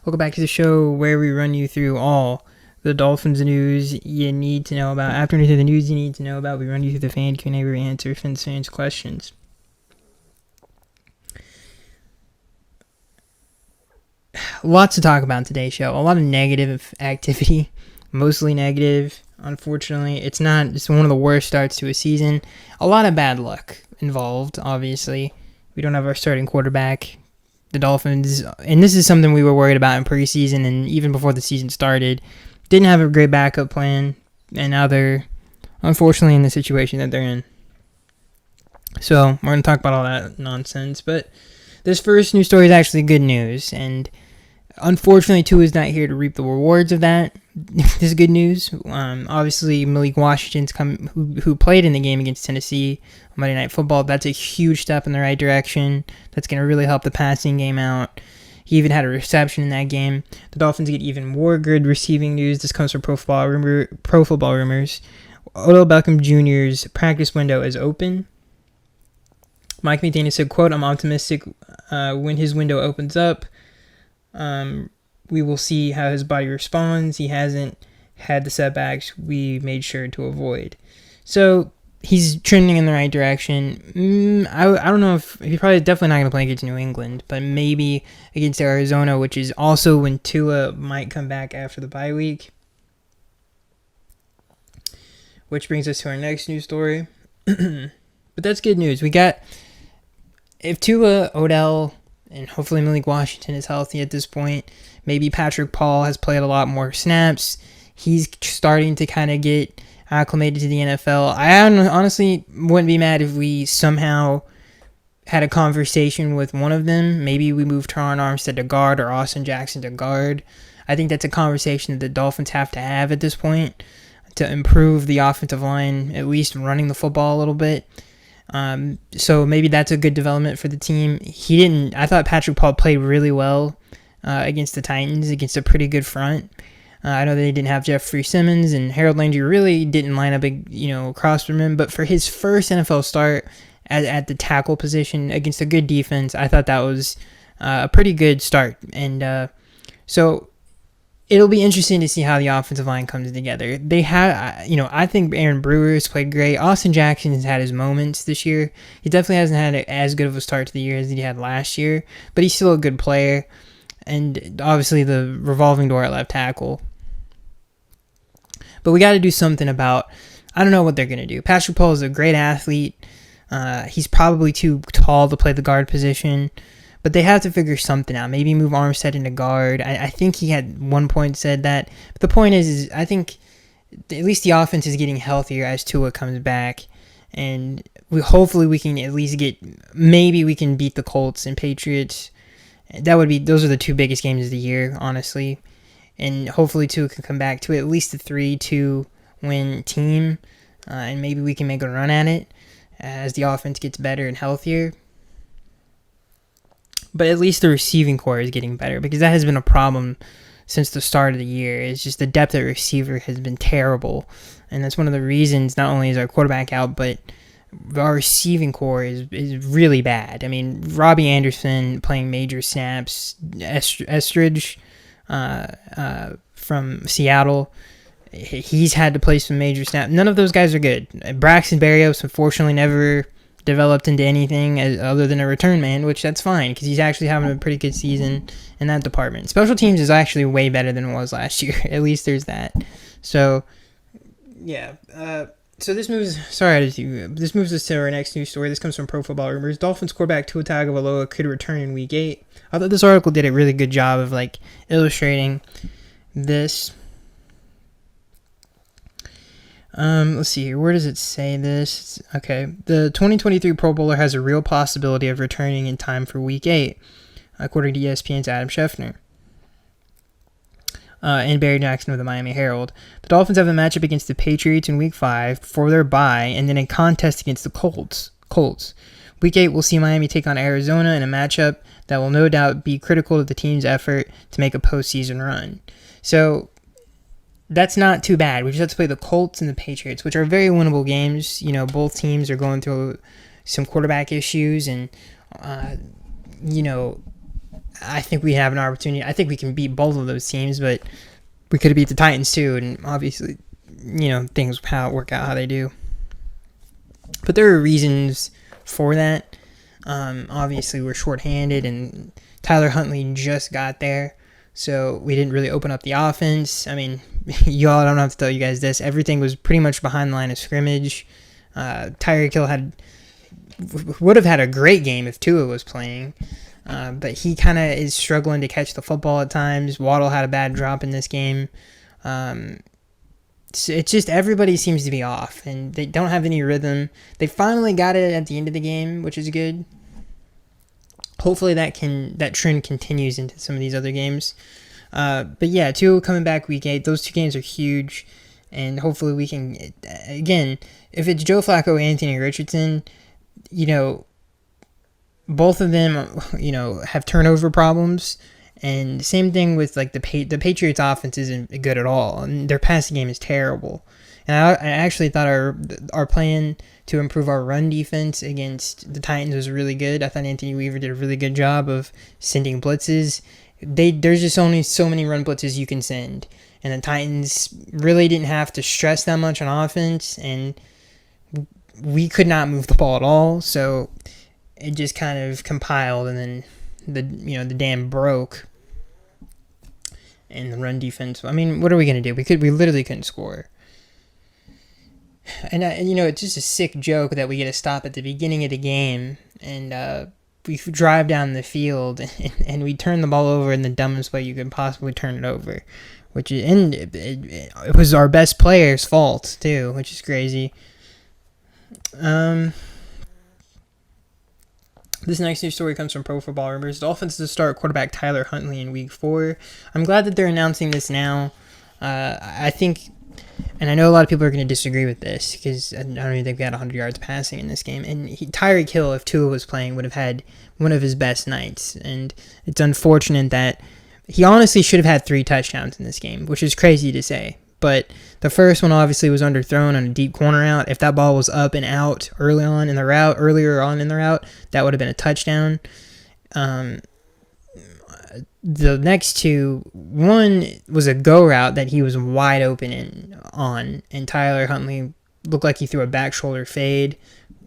Welcome back to the show where we run you through all the Dolphins news you need to know about. After we do the news you need to know about, we run you through the fan Q&A where we answer fans' questions. Lots to talk about in today's show. A lot of negative activity, mostly negative. Unfortunately, it's one of the worst starts to a season. A lot of bad luck involved, obviously. We don't have our starting quarterback. The Dolphins, and this is something we were worried about in preseason and even before the season started, didn't have a great backup plan, and now they're unfortunately in the situation that they're in. So we're going to talk about all that nonsense, but this first news story is actually good news, and unfortunately Tua is not here to reap the rewards of that. This is good news. Obviously, Malik Washington's who played in the game against Tennessee on Monday Night Football. That's a huge step in the right direction. That's going to really help the passing game out. He even had a reception in that game. The Dolphins get even more good receiving news. This comes from Pro Football Rumors. Odell Beckham Jr.'s practice window is open. Mike McDaniel said, quote, "I'm optimistic when his window opens up. We will see how his body responds. He hasn't had the setbacks we made sure to avoid." So he's trending in the right direction. I don't know if he's probably definitely not going to play against New England, but maybe against Arizona, which is also when Tua might come back after the bye week. Which brings us to our next news story. But that's good news. If Tua, Odell, and hopefully Malik Washington is healthy at this point. Maybe Patrick Paul has played a lot more snaps. He's starting to kind of get acclimated to the NFL. I honestly wouldn't be mad if we somehow had a conversation with one of them. Maybe we move Teron Armstead to guard or Austin Jackson to guard. I think that's a conversation that the Dolphins have to have at this point to improve the offensive line, at least running the football a little bit. So maybe that's a good development for the team. I thought Patrick Paul played really well against the Titans, against a pretty good front. I know they didn't have Jeffrey Simmons, and Harold Landry really didn't line up, across from him. But for his first NFL start at the tackle position against a good defense, I thought that was a pretty good start. And so it'll be interesting to see how the offensive line comes together. They have, I think Aaron Brewer has played great. Austin Jackson has had his moments this year. He definitely hasn't had as good of a start to the year as he had last year, but he's still a good player. And obviously the revolving door at left tackle. But we got to do something about, I don't know what they're going to do. Patrick Paul is a great athlete. He's probably too tall to play the guard position. But they have to figure something out. Maybe move Armstead into guard. I think he had one point said that. But the point is I think at least the offense is getting healthier as Tua comes back. And hopefully we can at least maybe we can beat the Colts and Patriots. Those are the two biggest games of the year, honestly. And hopefully Tua can come back to at least a 3-2 win team. And maybe we can make a run at it as the offense gets better and healthier. But at least the receiving core is getting better, because that has been a problem since the start of the year. It's just the depth at receiver has been terrible. And that's one of the reasons not only is our quarterback out, but our receiving core is really bad. I mean, Robbie Anderson playing major snaps, Estridge from Seattle, he's had to play some major snaps. None of those guys are good. Braxton Berrios, unfortunately, never developed into anything other than a return man, which that's fine because he's actually having a pretty good season in that department. Special teams is actually way better than it was last year. At least there's that. So, yeah. So this moves us to our next news story. This comes from Pro Football Rumors. Dolphins quarterback Tua Tagovailoa could return in Week 8. I thought this article did a really good job of illustrating this. Let's see here. Where does it say this? Okay. The 2023 Pro Bowler has a real possibility of returning in time for Week 8, according to ESPN's Adam Schefter. And Barry Jackson of the Miami Herald. The Dolphins have a matchup against the Patriots in Week 5 for their bye, and then a contest against the Colts. Week 8 will see Miami take on Arizona in a matchup that will no doubt be critical to the team's effort to make a postseason run. So that's not too bad. We just have to play the Colts and the Patriots, which are very winnable games. Both teams are going through some quarterback issues, and I think we have an opportunity. I think we can beat both of those teams, but we could have beat the Titans too, and obviously, things work out how they do. But there are reasons for that. Obviously, we're shorthanded, and Tyler Huntley just got there, so we didn't really open up the offense. I mean, y'all, I don't have to tell you guys this. Everything was pretty much behind the line of scrimmage. Tyreek Hill would have had a great game if Tua was playing, but he kind of is struggling to catch the football at times. Waddle had a bad drop in this game. It's just everybody seems to be off, and they don't have any rhythm. They finally got it at the end of the game, which is good. Hopefully that trend continues into some of these other games. But yeah, Tua coming back week 8. Those 2 games are huge, and hopefully we can, again, if it's Joe Flacco, Anthony Richardson, both of them, have turnover problems. And same thing with like the Patriots offense isn't good at all, and their passing game is terrible. And I actually thought our plan to improve our run defense against the Titans was really good. I thought Anthony Weaver did a really good job of sending blitzes. There's just only so many run blitzes you can send, and the Titans really didn't have to stress that much on offense, and we could not move the ball at all. So it just kind of compiled, and then the dam broke, and the run defense. I mean, what are we gonna do? We literally couldn't score. And it's just a sick joke that we get a stop at the beginning of the game, and we drive down the field, and we turn the ball over in the dumbest way you could possibly turn it over, it was our best player's fault too, which is crazy. This next news story comes from Pro Football Rumors. Dolphins to start quarterback Tyler Huntley in Week 4. I'm glad that they're announcing this now. I think, and I know a lot of people are going to disagree with this because I don't even think we had 100 yards passing in this game. And Tyreek Hill, if Tua was playing, would have had one of his best nights. And it's unfortunate that he honestly should have had 3 touchdowns in this game, which is crazy to say. But the first one obviously was underthrown on a deep corner out. If that ball was up and out earlier on in the route, that would have been a touchdown. The next 2, one was a go route that he was wide open on, and Tyler Huntley looked like he threw a back shoulder fade,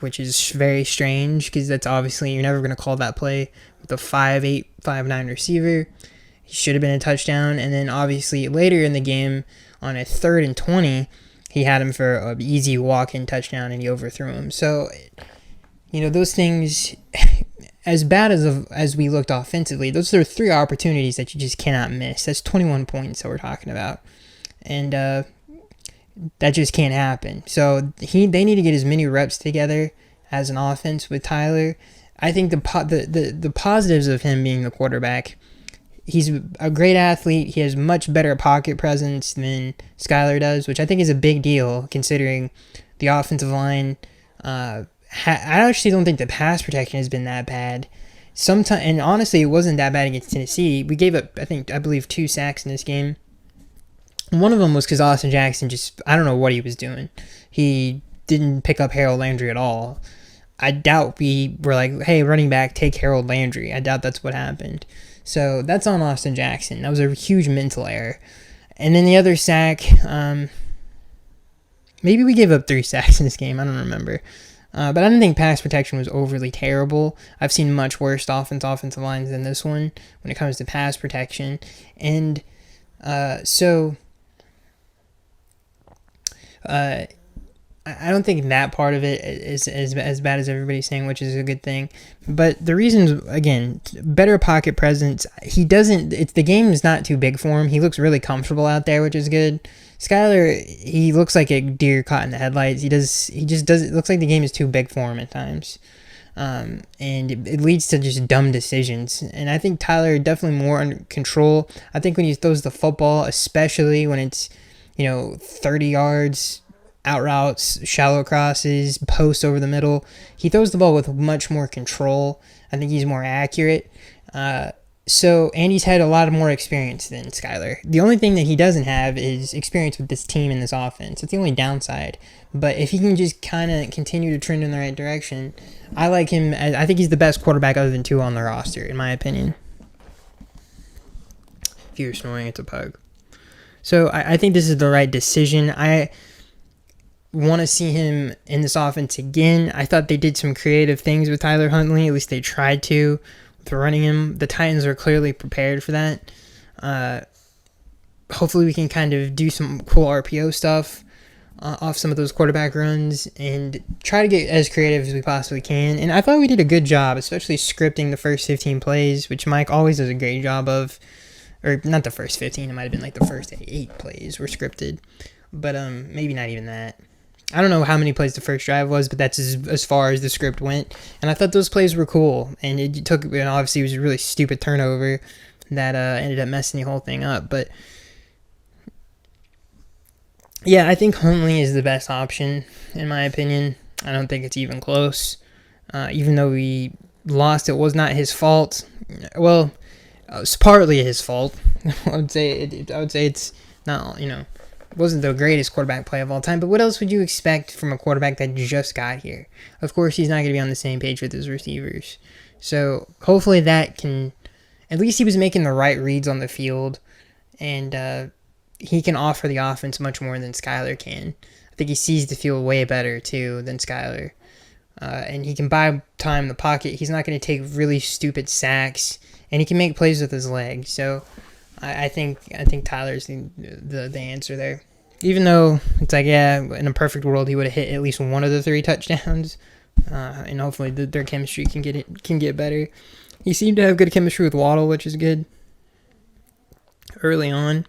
which is very strange because that's obviously, you're never going to call that play with a 5'8", 5'9" receiver. He should have been a touchdown. And then obviously later in the game, on a 3rd and 20, he had him for an easy walk-in touchdown, and he overthrew him. So, those things, as bad as we looked offensively, those are 3 opportunities that you just cannot miss. That's 21 points that we're talking about. And that just can't happen. So they need to get as many reps together as an offense with Tyler. I think the positives of him being the quarterback, he's a great athlete. He has much better pocket presence than Skylar does, which I think is a big deal considering the offensive line. I actually don't think the pass protection has been that bad. And honestly, it wasn't that bad against Tennessee. We gave up, I believe, 2 sacks in this game. One of them was because Austin Jackson I don't know what he was doing. He didn't pick up Harold Landry at all. I doubt we were like, hey, running back, take Harold Landry. I doubt that's what happened. So that's on Austin Jackson. That was a huge mental error. And then the other sack, maybe we gave up 3 sacks in this game. I don't remember. But I didn't think pass protection was overly terrible. I've seen much worse offensive lines than this one when it comes to pass protection. And I don't think that part of it is as bad as everybody's saying, which is a good thing. But the reasons, again, better pocket presence. The game is not too big for him. He looks really comfortable out there, which is good. Skylar, he looks like a deer caught in the headlights. It looks like the game is too big for him at times. And it leads to just dumb decisions. And I think Tyler definitely more under control. I think when he throws the football, especially when it's, 30 yards, out routes, shallow crosses, posts over the middle, he throws the ball with much more control. I think he's more accurate. And he's had a lot more experience than Skylar. The only thing that he doesn't have is experience with this team and this offense. It's the only downside. But if he can just kind of continue to trend in the right direction, I like him. I think he's the best quarterback other than Tua on the roster, in my opinion. If you're snoring, it's a pug. So I think this is the right decision. I want to see him in this offense again. I thought they did some creative things with Tyler Huntley. At least they tried to with running him. The Titans are clearly prepared for that. Hopefully we can kind of do some cool RPO stuff off some of those quarterback runs and try to get as creative as we possibly can. And I thought we did a good job, especially scripting the first 15 plays, which Mike always does a great job of. Or not the first 15, it might have been like the first 8 plays were scripted. But maybe not even that. I don't know how many plays the first drive was, but that's as far as the script went. And I thought those plays were cool. And it took, and obviously it was a really stupid turnover that ended up messing the whole thing up. But yeah, I think Huntley is the best option, in my opinion. I don't think it's even close. Even though we lost, it was not his fault. Well, it's partly his fault. I would say it's not, it wasn't the greatest quarterback play of all time, but what else would you expect from a quarterback that just got here? Of course, he's not going to be on the same page with his receivers. So hopefully that can, at least he was making the right reads on the field, and he can offer the offense much more than Skylar can. I think he sees the field way better, too, than Skylar. And he can buy time in the pocket. He's not going to take really stupid sacks, and he can make plays with his legs. So I think Tyler's the answer there. Even though it's like, yeah, in a perfect world, he would have hit at least one of the 3 touchdowns, and hopefully their chemistry can get better. He seemed to have good chemistry with Waddle, which is good early on.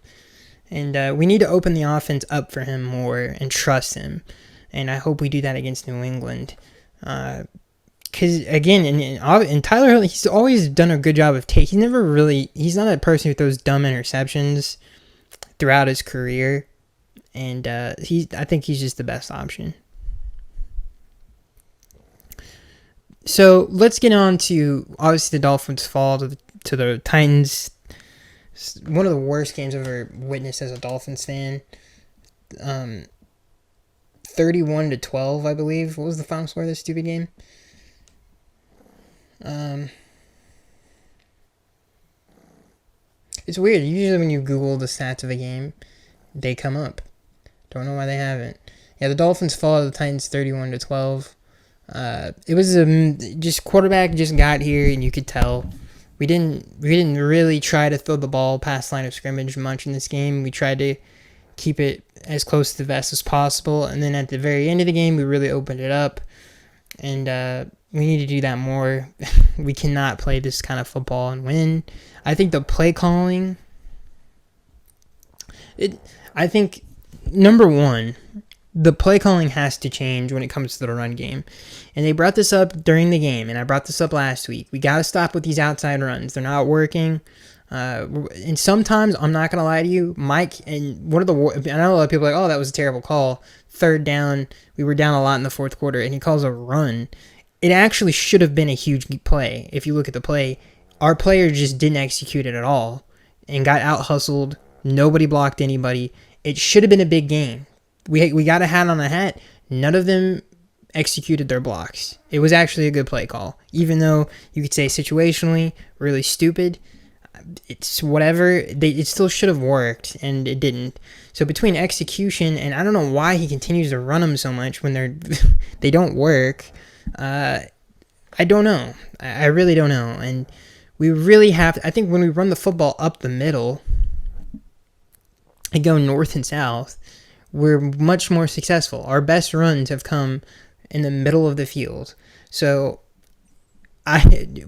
And we need to open the offense up for him more and trust him. And I hope we do that against New England. Because, again, in Tyler Huntley, he's always done a good job of he's not a person who throws dumb interceptions throughout his career. And I think he's just the best option. So let's get on to, obviously, the Dolphins fall to the Titans. One of the worst games I've ever witnessed as a Dolphins fan. 31-12, I believe. What was the final score of this stupid game? It's weird. Usually when you Google the stats of a game, they come up. Don't know why they haven't. Yeah, the Dolphins fall to the Titans 31-12. It was just quarterback just got here, and you could tell we didn't really try to throw the ball past line of scrimmage much in this game. We tried to keep it as close to the vest as possible, and then at the very end of the game, we really opened it up, and we need to do that more. We cannot play this kind of football and win. I think the play calling, I think, number one, the play calling has to change when it comes to the run game. And they brought this up during the game, and I brought this up last week. We got to stop with these outside runs. They're not working. And sometimes, I'm not going to lie to you, Mike, and I know a lot of people are like, oh, that was a terrible call. 3rd down, we were down a lot in the 4th quarter, and he calls a run. It actually should have been a huge play. If you look at the play, our player just didn't execute it at all and got out-hustled. Nobody blocked anybody. It should have been a big game. We got a hat on a hat. None of them executed their blocks. It was actually a good play call. Even though you could say situationally, really stupid, it's whatever. It still should have worked, and it didn't. So between execution, and I don't know why he continues to run them so much when they don't work. I don't know. I really don't know. And we really have to, I think when we run the football up the middle and go north and south, we're much more successful. Our best runs have come in the middle of the field. So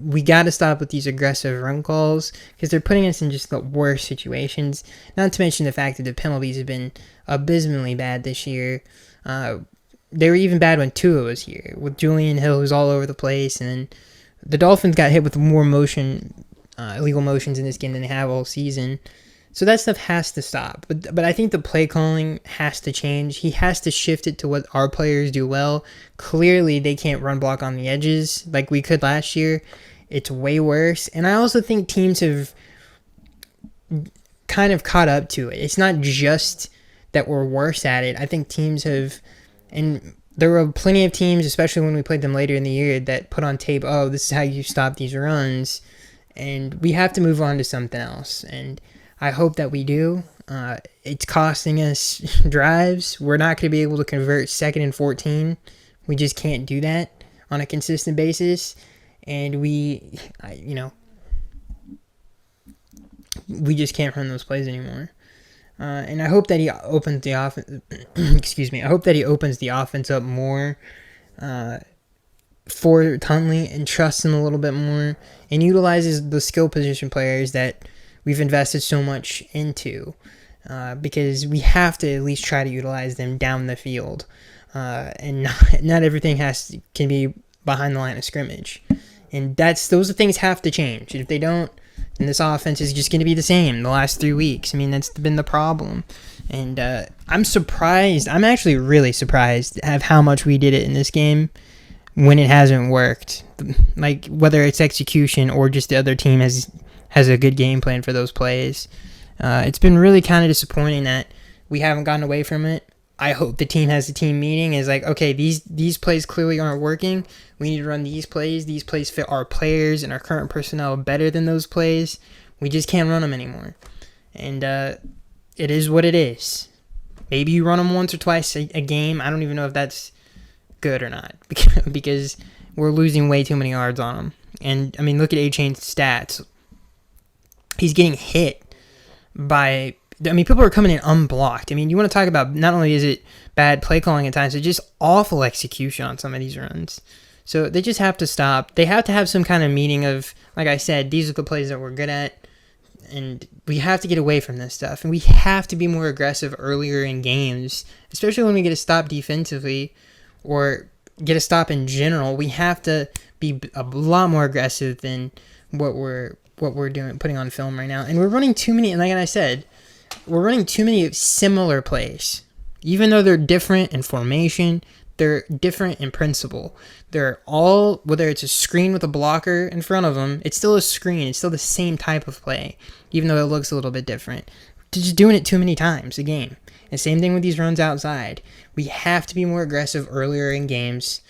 we got to stop with these aggressive run calls because they're putting us in just the worst situations. Not to mention the fact that the penalties have been abysmally bad this year. They were even bad when Tua was here, with Julian Hill, who's all over the place. And then the Dolphins got hit with more illegal motions in this game than they have all season. So that stuff has to stop. But I think the play calling has to change. He has to shift it to what our players do well. Clearly, they can't run block on the edges like we could last year. It's way worse. And I also think teams have kind of caught up to it. It's not just that we're worse at it. I think teams have, and there were plenty of teams, especially when we played them later in the year, that put on tape, oh, this is how you stop these runs. And we have to move on to something else. And I hope that we do. It's costing us drives. We're not going to be able to convert 2nd and 14. We just can't do that on a consistent basis. And we just can't run those plays anymore. And I hope that he opens the offense. Excuse me. I hope that he opens the offense up more for Huntley and trusts him a little bit more and utilizes the skill position players that we've invested so much into, because we have to at least try to utilize them down the field, and not everything can be behind the line of scrimmage, and those things have to change. And if they don't, then this offense is just going to be the same the last 3 weeks. I mean, that's been the problem. And I'm surprised. I'm actually really surprised at how much we did it in this game when it hasn't worked. Like, whether it's execution or just the other team has a good game plan for those plays. It's been really kind of disappointing that we haven't gotten away from it. I hope the team has a team meeting. Is like, okay, these plays clearly aren't working. We need to run these plays. These plays fit our players and our current personnel better than those plays. We just can't run them anymore. And it is what it is. Maybe you run them once or twice a game. I don't even know if that's good or not, because we're losing way too many yards on them. And I mean, look at A-Chain's stats. He's getting hit by, I mean, people are coming in unblocked. I mean, you want to talk about, not only is it bad play calling at times, it's just awful execution on some of these runs. So they just have to stop. They have to have some kind of meeting of, like I said, these are the plays that we're good at, and we have to get away from this stuff. And we have to be more aggressive earlier in games, especially when we get a stop defensively or get a stop in general. We have to be a lot more aggressive than what we're doing, putting on film right now. And we're running too many, and like I said, we're running too many similar plays. Even though they're different in formation, they're different in principle. They're all, whether it's a screen with a blocker in front of them, it's still a screen. It's still the same type of play, even though it looks a little bit different. Just doing it too many times a game. And same thing with these runs outside. We have to be more aggressive earlier in games,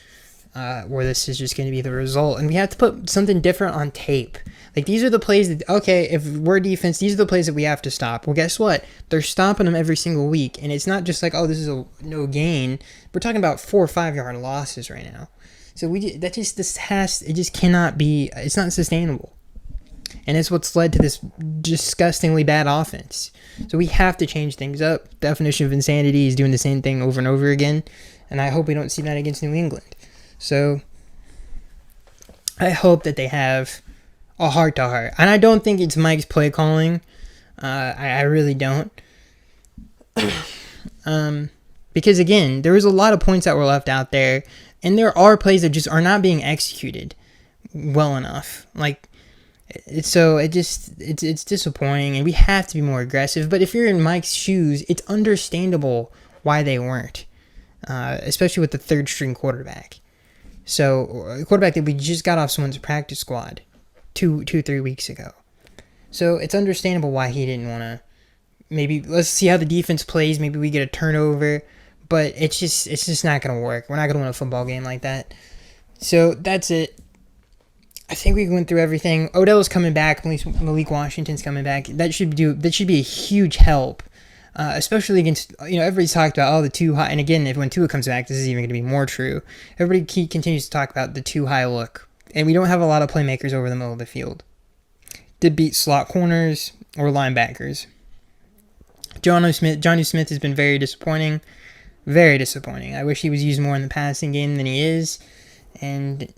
where this is just going to be the result. And we have to put something different on tape. Like, these are the plays that, okay, if we're defense, these are the plays that we have to stop. Well, guess what? They're stopping them every single week. And it's not just like, oh, this is a no gain. We're talking about 4 or 5 yard losses right now. So it just cannot be, it's not sustainable. And it's what's led to this disgustingly bad offense. So we have to change things up. Definition of insanity is doing the same thing over and over again. And I hope we don't see that against New England. So I hope that they have a heart-to-heart. And I don't think it's Mike's play calling. I really don't. Because, again, there was a lot of points that were left out there. And there are plays that just are not being executed well enough. Like, it's disappointing. And we have to be more aggressive. But if you're in Mike's shoes, it's understandable why they weren't. Especially with the third-string quarterback. So, a quarterback that we just got off someone's practice squad 3 weeks ago. So, it's understandable why he didn't want to. Maybe let's see how the defense plays. Maybe we get a turnover. But it's just not going to work. We're not going to win a football game like that. So, that's it. I think we went through everything. Odell's coming back. Malik Washington's coming back. That should be a huge help. Especially against, everybody's talked about, the too high. And again, when Tua comes back, this is even going to be more true. Everybody continues to talk about the too high look. And we don't have a lot of playmakers over the middle of the field to beat slot corners or linebackers. Jonnu Smith has been very disappointing. Very disappointing. I wish he was used more in the passing game than he is. And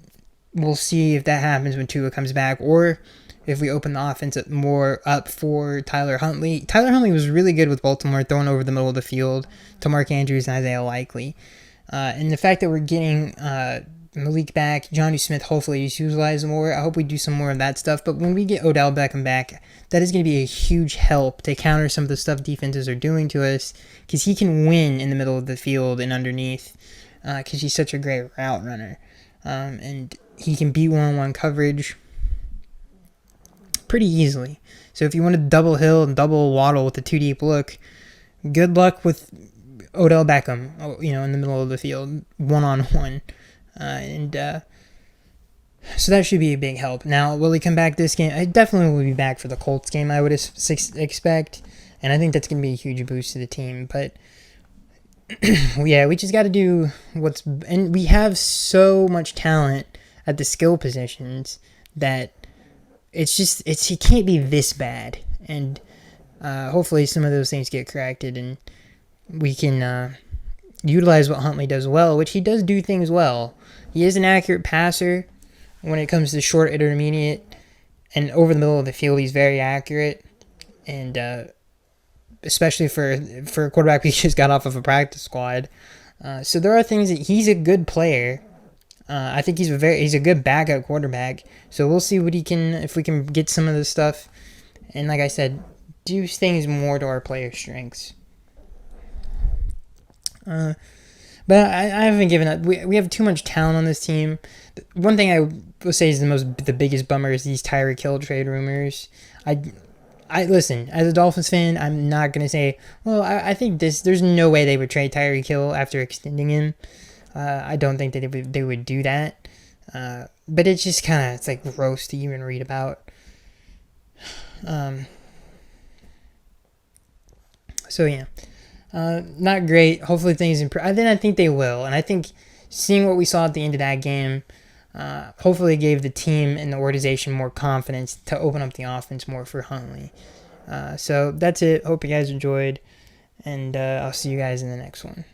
we'll see if that happens when Tua comes back, or if we open the offense more up for Tyler Huntley. Tyler Huntley was really good with Baltimore, throwing over the middle of the field to Mark Andrews and Isaiah Likely. And the fact that we're getting Malik back, Jonnu Smith hopefully is utilized more. I hope we do some more of that stuff. But when we get Odell Beckham back, that is going to be a huge help to counter some of the stuff defenses are doing to us, because he can win in the middle of the field and underneath, because he's such a great route runner. And he can beat one-on-one coverage pretty easily. So if you want to double Hill and double Waddle with a 2-deep look, good luck with Odell Beckham, in the middle of the field, one-on-one. And So that should be a big help. Now, will he come back this game? I definitely will be back for the Colts game, I would expect. And I think that's going to be a huge boost to the team. But, yeah, we just got to do and we have so much talent at the skill positions that he can't be this bad. And hopefully some of those things get corrected and we can utilize what Huntley does well, which he does do things well. He is an accurate passer when it comes to short, intermediate, and over the middle of the field. He's very accurate, and especially for a quarterback who just got off of a practice squad. So there are things that he's a good player. I think he's a good backup quarterback. So we'll see if we can get some of this stuff, and like I said, do things more to our player strengths. But I haven't given up. We have too much talent on this team. One thing I will say is the biggest bummer is these Tyreek Hill trade rumors. I listen, as a Dolphins fan, I'm not gonna say, well, I think there's no way they would trade Tyreek Hill after extending him. I don't think that they would do that. But it's just it's like gross to even read about. So yeah. Not great. Hopefully things improve. I think they will. And I think seeing what we saw at the end of that game, hopefully gave the team and the organization more confidence to open up the offense more for Huntley. So that's it. Hope you guys enjoyed. And I'll see you guys in the next one.